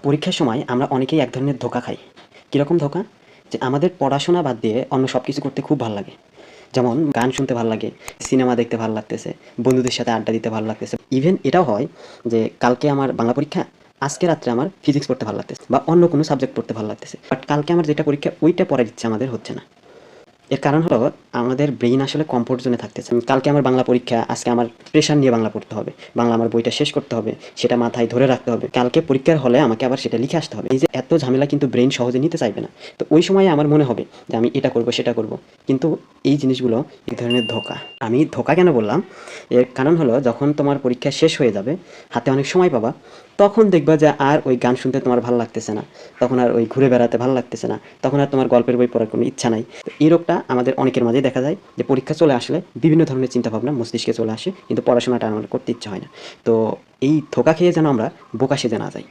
পরীক্ষার সময় আমরা অনেকেই এক ধরনের ধোঁকা খাই। কীরকম ধোঁকা? যে আমাদের পড়াশোনা বাদ দিয়ে অন্য সব কিছু করতে খুব ভাল লাগে। যেমন গান শুনতে ভাল লাগে, সিনেমা দেখতে ভাল লাগতেছে, বন্ধুদের সাথে আড্ডা দিতে ভালো লাগতেছে। ইভেন এটাও হয় যে কালকে আমার বাংলা পরীক্ষা, আজকে রাত্রে আমার ফিজিক্স পড়তে ভালো লাগতেছে বা অন্য কোনো সাবজেক্ট পড়তে ভালো লাগতেছে। বাট কালকে আমার যেটা পরীক্ষা ওইটা পড়ার ইচ্ছা আমাদের হচ্ছে না। এর কারণ হলো আমাদের ব্রেইন আসলে কমফোর্ট জোনে থাকতেছে। কালকে আমার বাংলা পরীক্ষা, আজকে আমার প্রেশার নিয়ে বাংলা পড়তে হবে, বাংলা আমার বইটা শেষ করতে হবে, সেটা মাথায় ধরে রাখতে হবে, কালকে পরীক্ষার হলে আমাকে আবার সেটা লিখে আসতে হবে। এই যে এত ঝামেলা কিন্তু ব্রেইন সহজে নিতে চাইবে না। তো ওই সময় আমার মনে হবে যে আমি এটা করব সেটা করব, কিন্তু এই জিনিসগুলো এক ধরনের ধোঁকা। আমি ধোঁকা কেন বললাম, এর কারণ হলো যখন তোমার পরীক্ষা শেষ হয়ে যাবে, হাতে অনেক সময় পাবা, তখন দেখবা যে আর ওই গান শুনতে তোমার ভালো লাগতেছে না, তখন আর ওই ঘুরে বেড়াতে ভালো লাগতেছে না, তখন আর তোমার গল্পের বই পড়ার কোনো ইচ্ছা নাই। তো এই রোগটা আমাদের অনেকের মাঝেই দেখা যায় যে পরীক্ষা চলে আসলে বিভিন্ন ধরনের চিন্তাভাবনা মস্তিষ্কে চলে আসে, কিন্তু পড়াশোনাটা আমার করতে ইচ্ছা হয় না। তো এই ধোঁকা খেয়ে যেন আমরা বোকা সেজে না যাই।